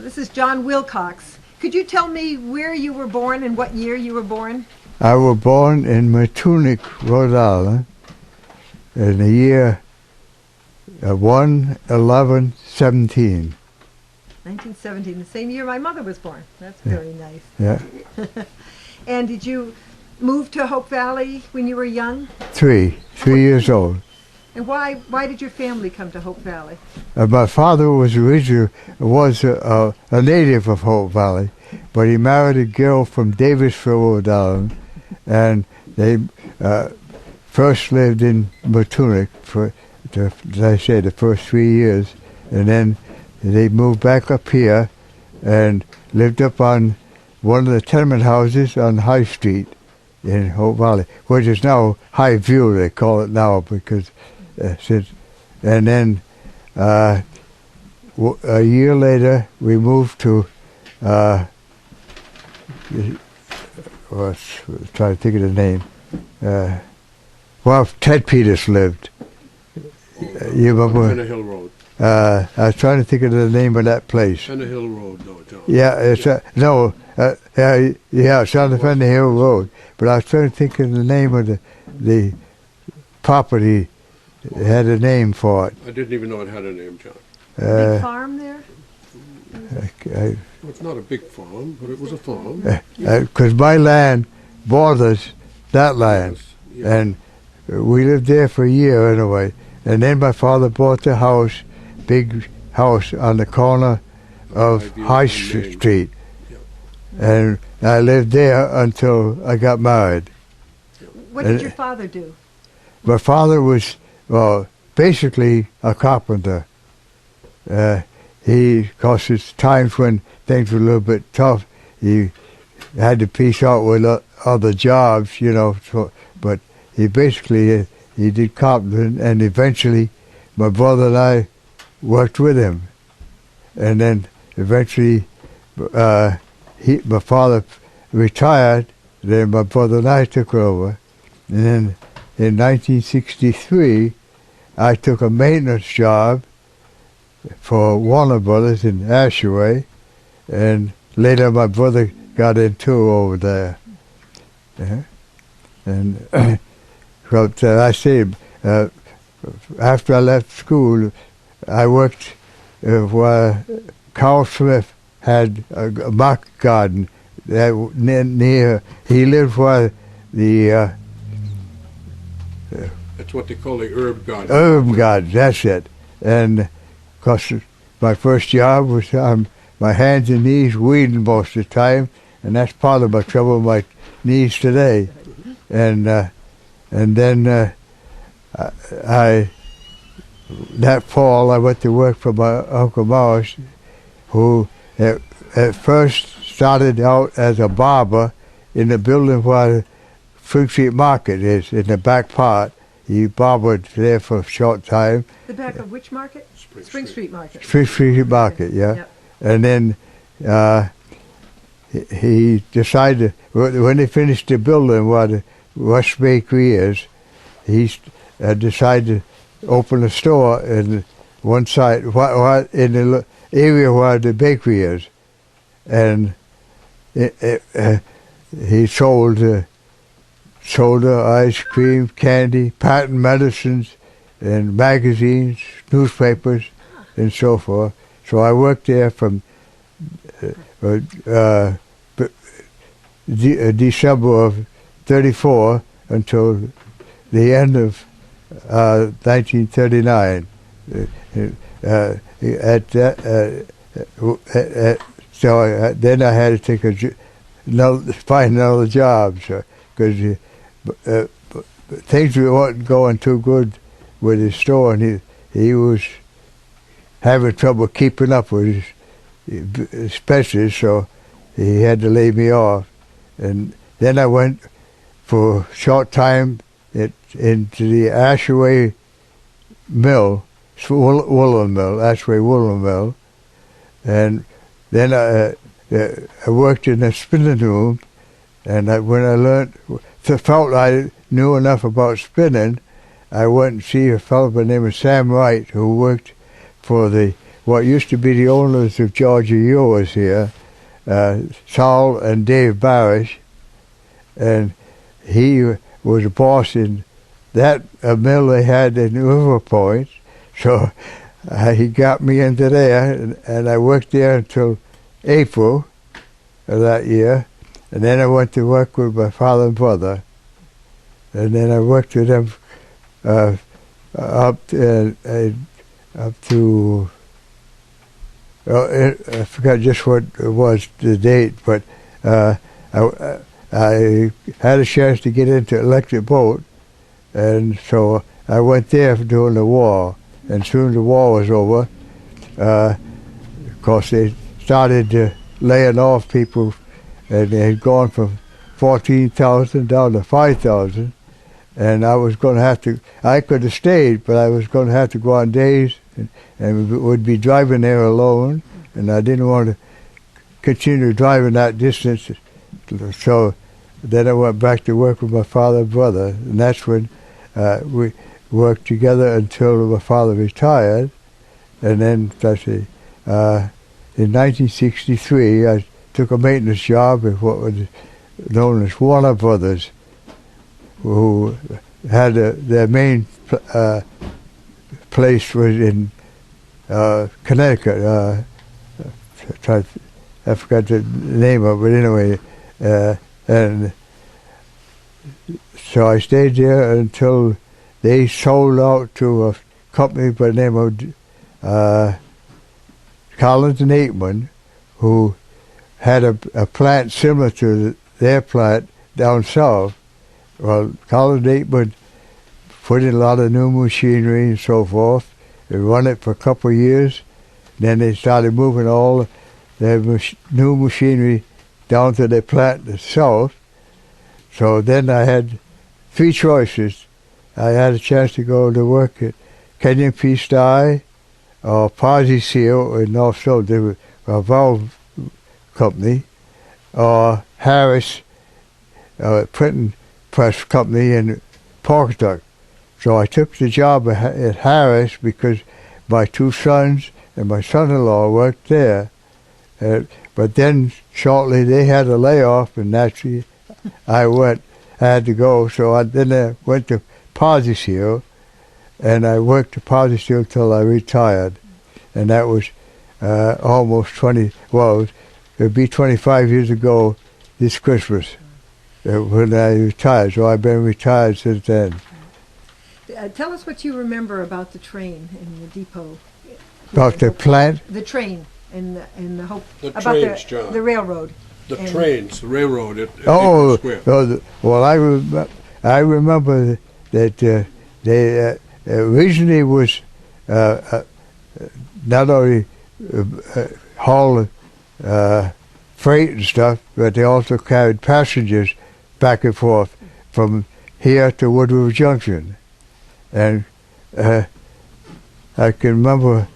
This is John Wilcox. Could you tell me where you were born and what year you were born? I was born in Matunic, Rhode Island, in the year 1/11/17. 1917, the same year my mother was born. That's very nice. Yeah, And did you move to Hope Valley when you were young? three years old. And why did your family come to Hope Valley? My father was a native of Hope Valley, but he married a girl from Davisville, Rhode Island, and they first lived in Matunic for, as I say, the first 3 years, and then they moved back up here and lived up on one of the tenement houses on High Street in Hope Valley, which is now High View, they call it now, because and then a year later we moved to trying to think of the name, well, Ted Peters lived. You remember? Fenner Hill Road. I was trying to think of the name of that place. Fenner Hill Road, though, John. Yeah, it's it's on the Fenner Hill Road. But I was trying to think of the name of the property. It had a name for it. I didn't even know it had a name, John. Big farm there? Well, it's not a big farm, but it was a farm. Because my land borders that land. Yes, yeah. And we lived there for a year anyway. And then my father bought the house, big house on the corner of High Street. Yeah. And I lived there until I got married. What did your father do? My father was, well, basically a carpenter. Because it's times when things were a little bit tough, he had to piece out with other jobs, you know. So, but he basically he did carpentering, and eventually my brother and I worked with him. And then eventually my father retired, then my brother and I took over. And then in 1963, I took a maintenance job for Warner Brothers in Ashaway, and later my brother got in too over there. Yeah. And but I say, after I left school, I worked where Carl Smith had a market garden near. He lived where the That's what they call the herb garden. herb garden. That's it. And because my first job was on my hands and knees weeding most of the time, and that's part of my trouble with my knees today. And then that fall I went to work for my Uncle Morris, who at first started out as a barber in the building where Spring Street Market is, in the back part. He barbered there for a short time. The back of which market? Spring Street Market. Spring Street Market, yeah. Yep. And then he decided, when they finished the building where the West Bakery is, he decided to open a store in one side, in the area where the bakery is. And he sold soda, ice cream, candy, patent medicines, and magazines, newspapers, and so forth. So I worked there from December of '34 until the end of 1939. So then I had to take find another job, because things weren't going too good with his store, and he was having trouble keeping up with his specialist, so he had to lay me off. And then I went for a short time into the Ashaway mill, woolen mill, Ashaway woolen mill, and then I worked in a spinning room, and when I felt I knew enough about spinning, I went and see a fellow by the name of Sam Wright, who worked for the what used to be the owners of Georgia Ewers here, Saul and Dave Barish, and he was a boss in that mill they had in River Point, so he got me into there, and I worked there until April of that year, and then I went to work with my father and brother, and then I worked with them up to I forgot just what it was, the date, but I had a chance to get into electric boat, and so I went there during the war. And soon the war was over. Of course, they started laying off people, and they had gone from 14,000 down to 5,000. And I was going to have to, I could have stayed, but I was going to have to go on days and would be driving there alone. And I didn't want to continue driving that distance. So then I went back to work with my father and brother. And that's when we worked together until my father retired. And then, in 1963, I took a maintenance job at what was known as Warner Brothers, who had their main place was in Connecticut. I forgot the name of it anyway. And so I stayed there until they sold out to a company by the name of Collins and Aikman, who had a plant similar to their plant down south. Well, Collins and Aikman put in a lot of new machinery and so forth. They run it for a couple of years. Then they started moving all their new machinery down to their plant in the south. So then I had three choices. I had a chance to go to work at Kenyon P. Stye or Posy Seal in North Shore. They were a valve company, or Harris printing press company in Pawcatuck. So I took the job at Harris because my two sons and my son-in-law worked there. But then shortly they had a layoff, and naturally I had to go. So then I went to Posy Seal, and I worked at Posy Seal till I retired. And that was almost it would be 25 years ago this Christmas when I retired. So I've been retired since then. Tell us what you remember about the train in the depot. About the plant? The train and the whole... The about trains, John. the railroad. The trains, the railroad at Oh, Square. well, I remember that they originally was not only haul freight and stuff, but they also carried passengers back and forth from here to Wood River Junction. And I can remember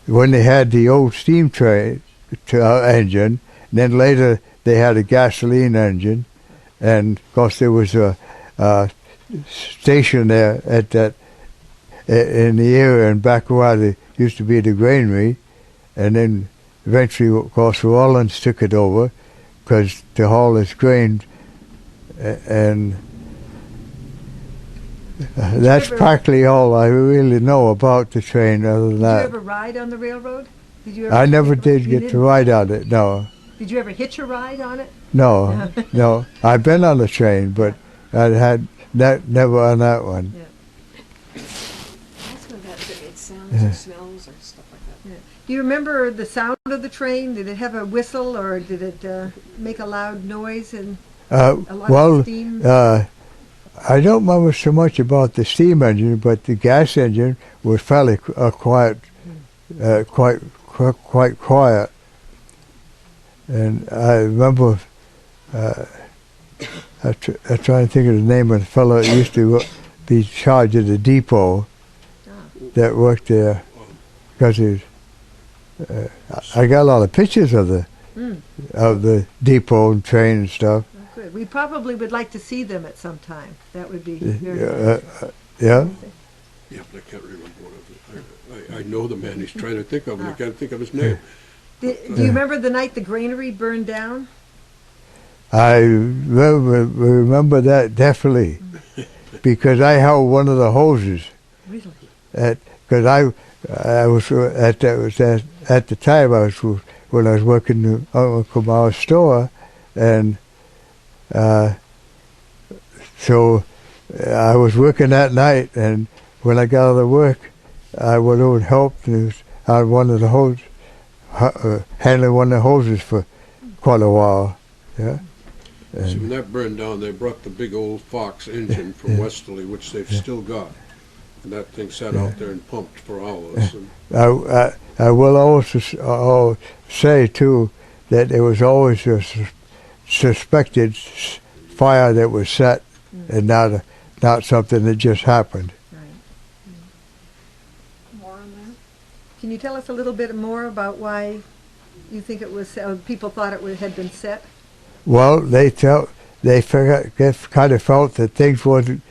when they had the old steam train engine, and then later they had a gasoline engine, and of course there was a station there at that in the area and back where there used to be the granary, and then eventually, of course, Rollins took it over because to haul its grain, and that's practically all I really know about the train. Other than that, did you ever ride on the railroad? I never did get to ride on it. No. Did you ever hitch a ride on it? No, no. I've been on the train, but I had never on that one. Yeah. That's what it sounds or smells or stuff like that. Yeah. Do you remember the sound of the train? Did it have a whistle, or did it make a loud noise and a lot of steam? I don't remember so much about the steam engine, but the gas engine was fairly quiet, quite quiet. And I remember, I'm trying to think of the name of the fellow that used to be charged at the depot that worked there, because I got a lot of pictures of the depot and train and stuff. Oh, good. We probably would like to see them at some time. That would be very nice. Yeah. Yeah, but I can't remember. know the man he's trying to think of, and I can't think of his name. Do you remember the night the granary burned down? I remember that definitely, because I held one of the hoses. Really? Because I was at the time when I was working in Uncle Ma's store, and so I was working that night, and when I got out of work, I went over and helped, and I had one of the hoses, handling one of the hoses for quite a while. Yeah. See, when that burned down, they brought the big old Fox engine from Westerly, which they've still got. And that thing sat out there and pumped for hours. And I will also say, too, that there was always a suspected fire that was set and not something that just happened. Right. More on that? Can you tell us a little bit more about why you think it was, people thought it had been set? Well, they kind of felt that things wasn't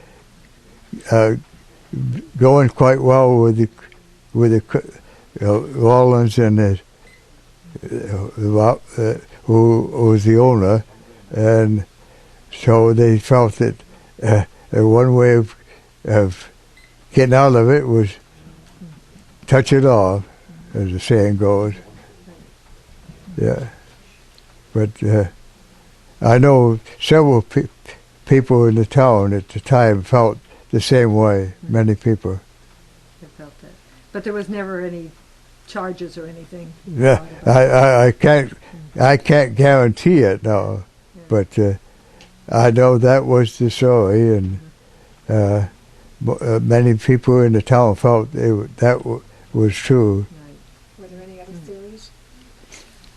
going quite well with the Rollins and who was the owner, and so they felt that one way of getting out of it was touch it off, as the saying goes. Yeah, but I know several people in the town at the time felt the same way. Many people. They felt that, but there was never any charges or anything. Yeah, I can't guarantee it, no, but I know that was the story, and many people in the town felt that was true. Were there any other theories?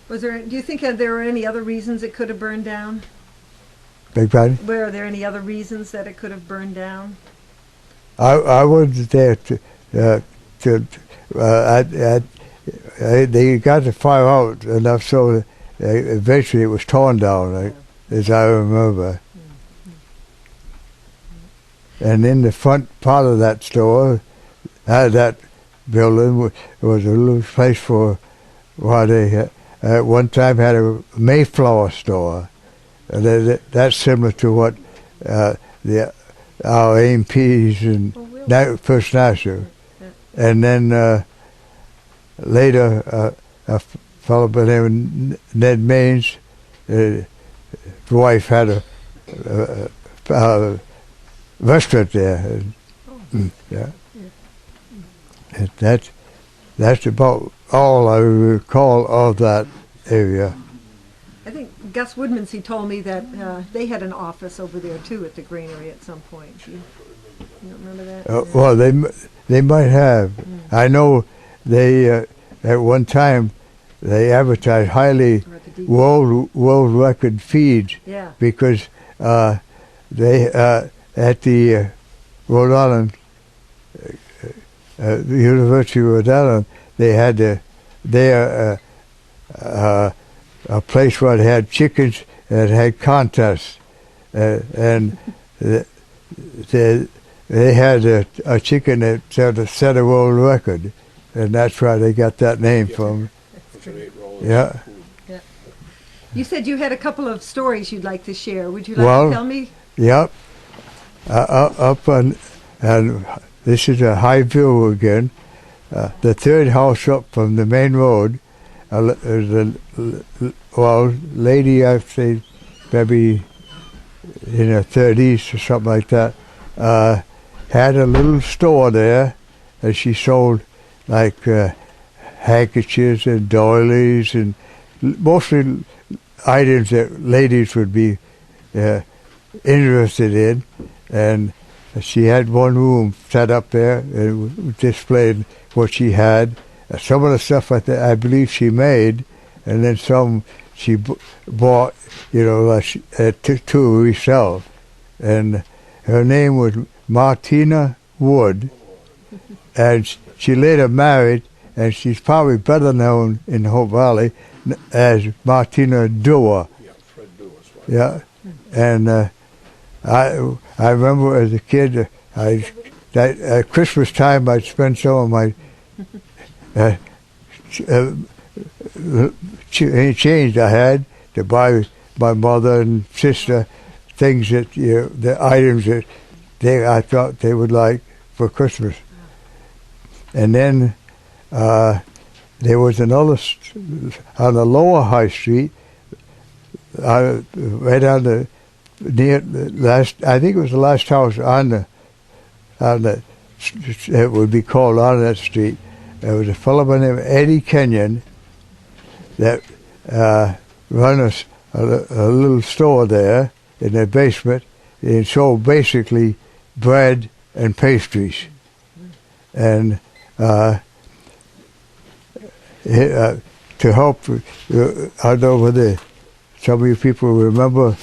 Do you think there were any other reasons it could have burned down? Beg pardon? Were there any other reasons that it could have burned down? I wasn't there they got the fire out enough so that eventually it was torn down, as I remember. And in the front part of that store, that building was a little place for what they at one time had a Mayflower store. And that's similar to what our AMPs and First National. And then later, a fellow by the name of Ned Maines, his wife had a restaurant there. Yeah. And that's about all I recall of that area. I think Gus Woodmans, he told me that they had an office over there too at the granary at some point. You don't remember that? Well, they might have. I know they at one time they advertised highly world record feeds. Yeah. Because they at the Rhode Island the University of Rhode Island, they had a place where they had chickens that had contests, and they had a chicken that set a world record, and that's where they got that name from. Yeah. Yeah. You said you had a couple of stories you'd like to share. Would you like to tell me? Yep. Up on, and this is a high view again. The third house up from the main road, lady, I'd say maybe in her 30s or something like that, had a little store there, and she sold like handkerchiefs and doilies and mostly items that ladies would be interested in. And she had one room set up there and displayed what she had. Some of the stuff I believe she made, and then some she bought, to herself. And her name was Martina Wood, and she later married, and she's probably better known in the Hope Valley as Martina Dewar. Yeah, Fred Dewar's wife. Yeah, and I remember as a kid, at Christmas time I'd spend some of my change I had to buy my mother and sister things that the items that I thought they would like for Christmas. And then there was another on the lower High Street, right on the near the last. I think it was the last house on the it would be called on that street. There was a fellow by the name of Eddie Kenyon that run a little store there in the basement and sold basically bread and pastries. And to help, I know whether some of you people remember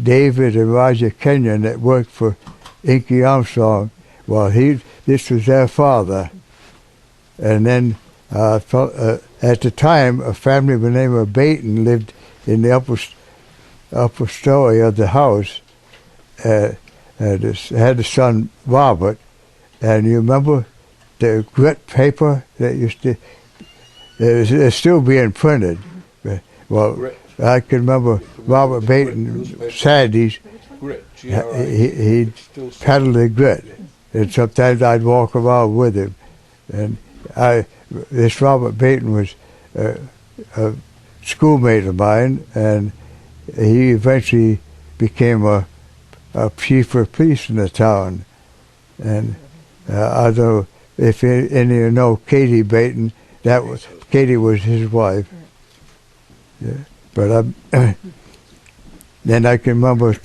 David and Roger Kenyon that worked for Inky Armstrong. Well, this was their father. And then at the time, a family by the name of Baton lived in the upper story of the house. Had a son, Robert. And you remember the grit paper that used to, it's still being printed. Well, grit. I can remember Robert Baton Saturdays, he'd peddle the grit. And sometimes I'd walk around with him. And this Robert Baton was a schoolmate of mine, and he eventually became a chief of police in the town. And I don't know if any of you know Katie Baton. Katie was his wife. Yeah. But then I can remember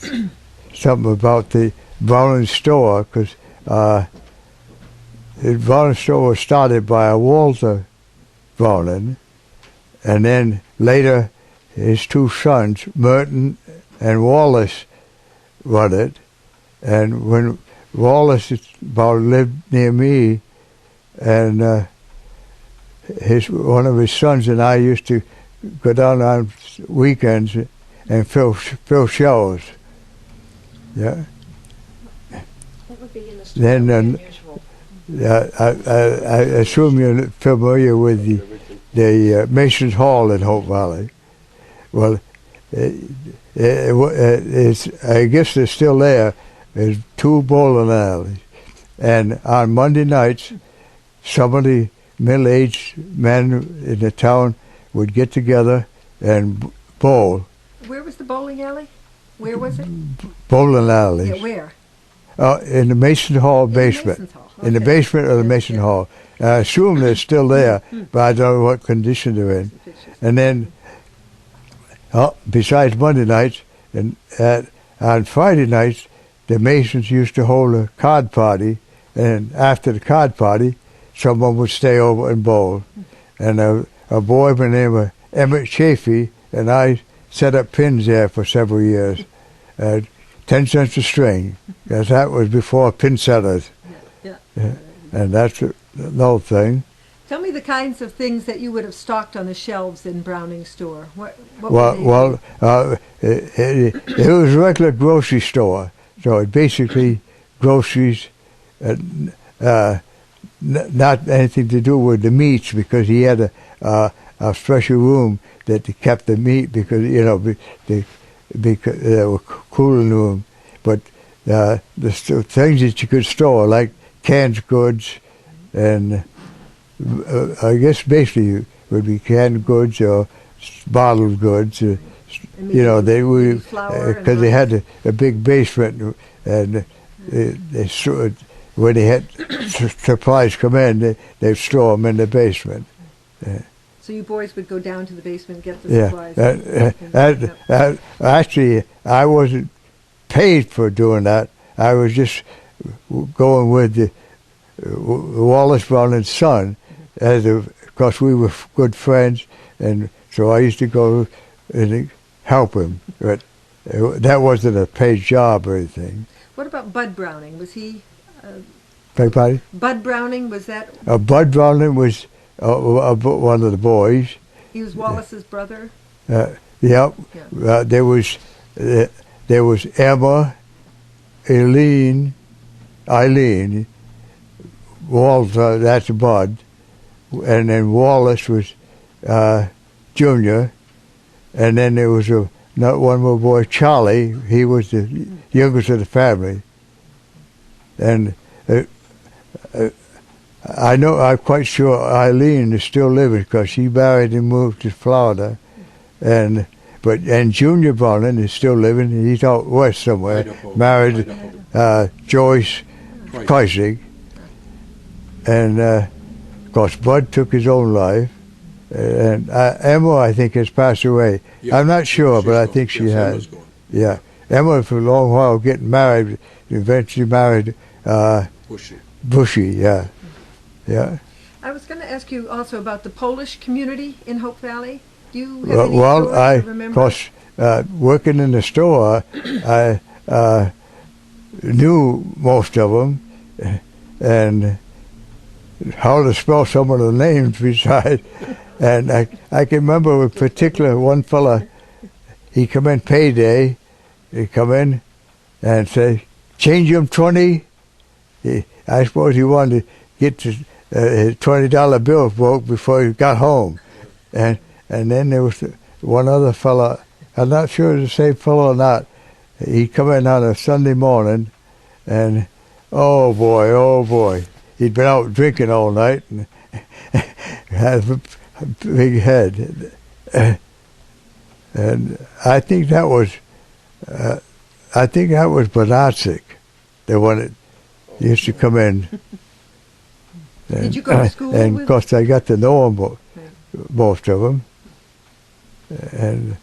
something about the Browning store, because the Browning store was started by a Walter Browning, and then later his two sons, Merton and Wallace, run it. And when Wallace lived near me, and one of his sons and I used to go down on weekends and fill shells. Yeah. What would be in the Then I assume you're familiar with the Mason's Hall in Hope Valley. Well, it's, I guess they're still there. There's two bowling alleys, and on Monday nights, some of the middle-aged men in the town would get together and bowl. Where was the bowling alley? Where was it? Bowling alleys. Yeah, where? In the Mason Hall basement. In the Mason's Hall. In the Okay. basement of the Mason Hall. I assume they're still there, but I don't know what condition they're in. And then, besides Monday nights, and on Friday nights, the Masons used to hold a card party, and after the card party, someone would stay over and bowl. And a boy by the name of Emmett Chafee and I set up pins there for several years. 10 cents a string, because that was before pin setters. Yeah. And that's another thing. Tell me the kinds of things that you would have stocked on the shelves in Browning's store. What it was a regular grocery store. So it basically groceries, not anything to do with the meats, because he had a special room that kept the meat, because they were cooling room. But the things that you could store, like canned goods, and I guess basically would be canned goods or bottled goods. They would, because they had a big basement, and they stored, when they had supplies come in, they'd store them in the basement. So you boys would go down to the basement and get the supplies. Actually, I wasn't paid for doing that. I was just going with the Wallace Browning's son, because we were good friends, and so I used to go and help him. But that wasn't a paid job or anything. What about Bud Browning? Was he? Everybody? Bud Browning, was that? Bud Browning was one of the boys. He was Wallace's brother. Yep. Yeah. There was Emma, Eileen, Walter. That's Bud. and then Wallace was junior, and then there was not one more boy, Charlie. He was the youngest of the family, and I'm quite sure Eileen is still living because she married and moved to Florida, and Junior Bonin is still living. He's out west somewhere, Idaho. married Joyce Kreisig, and of course Bud took his own life, and Emma I think has passed away. Yeah, I'm not sure, she's but I gone. think she Yes, has. Emma's gone. Yeah, Emma for a long while getting married, eventually married Bushy. Yeah. I was going to ask you also about the Polish community in Hope Valley. Do you have any Well, stories I to of remember? course working in the store, I knew most of them, and how to spell some of the names besides. And I can remember in particular one fella. He come in payday. He come in and say, "Change him 20." I suppose he wanted to get his $20 bill broke before he got home, and then there was one other fella. I'm not sure it's the same fellow or not. He come in on a Sunday morning, and oh boy, he'd been out drinking all night and had a big head, and I think that was Bonatzik, the one that used to come in. Did you go to school And with? of course, I got to know them, most of them, and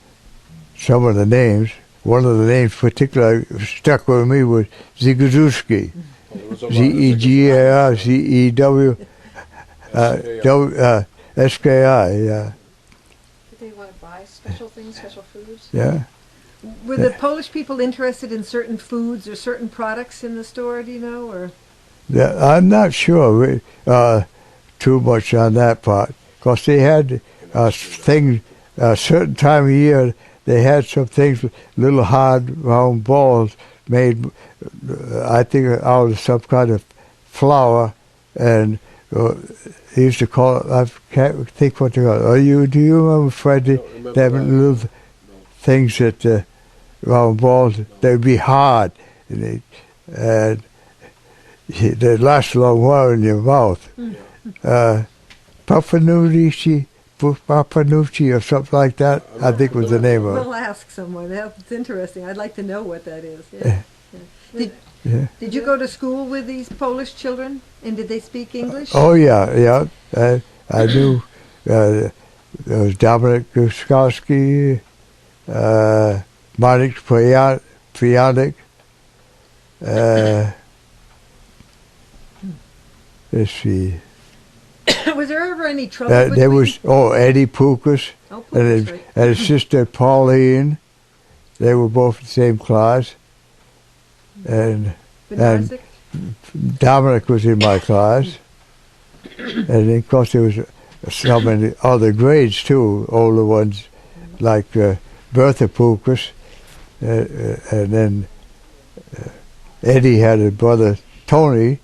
some of the names. One of the names particularly stuck with me was Zigazewski, Zegarzew, SKI. Yeah, Did they want to buy special things, special foods? yeah. Were the Polish people interested in certain foods or certain products in the store? Do you know, or? Yeah, I'm not sure too much on that part, because they had things. A certain time of year, they had some things, little hard round balls made, I think, out of some kind of flour, and they used to call it. I can't think what they call it. Do you remember, Fred? They had little things that round balls. They'd be hard, and they last a long while in your mouth. Papanucci or something like that, I think was the name of it. We'll ask someone. That's interesting. I'd like to know what that is. Yeah. Did you go to school with these Polish children, and did they speak English? Oh yeah. I knew there was Dominic Guskowski, Monik Priyanik. Let's see. Was there ever any trouble between? There was Eddie Pukas Oh, and Pukas, right. his sister Pauline. They were both in the same class, and Benarzik? Dominic was in my class, and then, of course there was some in the other grades too, older ones like Bertha Pukas, and then Eddie had a brother Tony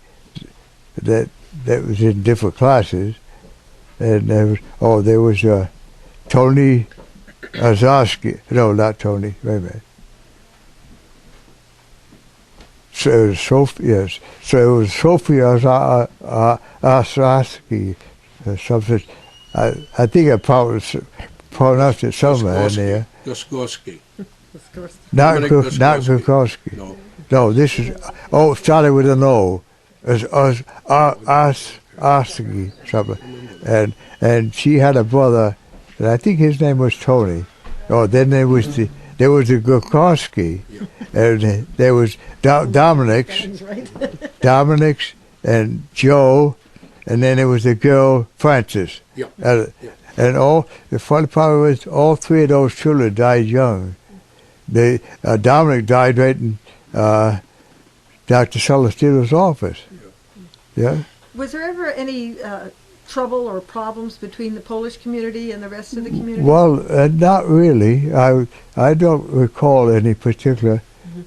that was in different classes, and there was Tony Azarski. No, not Tony. Wait a minute. So it was Sophie. Yes. So it was Sophie Azarski. Something. I think I pronounced it somewhere in there. Guskowski. Not Dominic Gukowski. No, this is. Started with an O. Oski, something, and she had a brother, and I think his name was Tony. Oh, then there was the Gukowski, and there was Dominic's and Joe, and then there was the girl Frances. Yeah. And the funny part was all three of those children died young. Dominic died right in Dr. Celestino's office. Yeah. Was there ever any trouble or problems between the Polish community and the rest of the community? Well, not really. I don't recall any particular.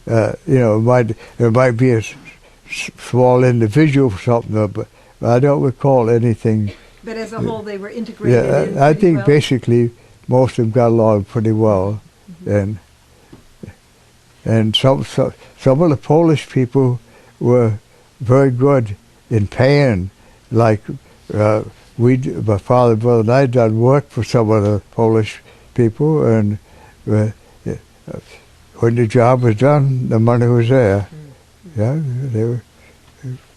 There might be a small individual or something, but I don't recall anything But as a whole, they were integrated in Yeah, I pretty think well? basically most of them got along pretty well, and some of the Polish people were very good in paying. Like my father, brother, and I done work for some of the Polish people, and when the job was done, the money was there. Yeah, they were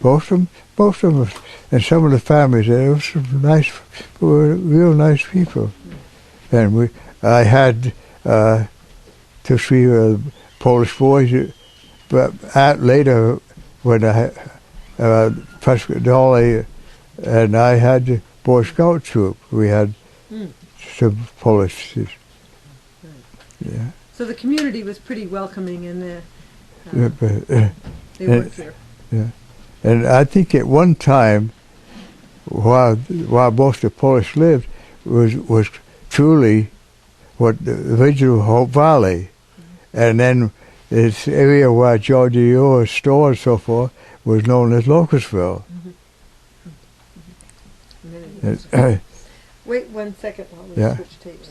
most of them, and some of the families there were some were real nice people. And I had 2, 3 Polish boys, but later when I Prescott Dolly, and I had the Boy Scout troop. We had some Polish. Yeah. So the community was pretty welcoming in there. They and, worked there. Yeah, and I think at one time, while most of the Polish lived, was truly what the original Hope Valley, and then this area where Georgia Euro store and so forth was known as Locustville. Wait 1 second while we Yeah. switch tapes.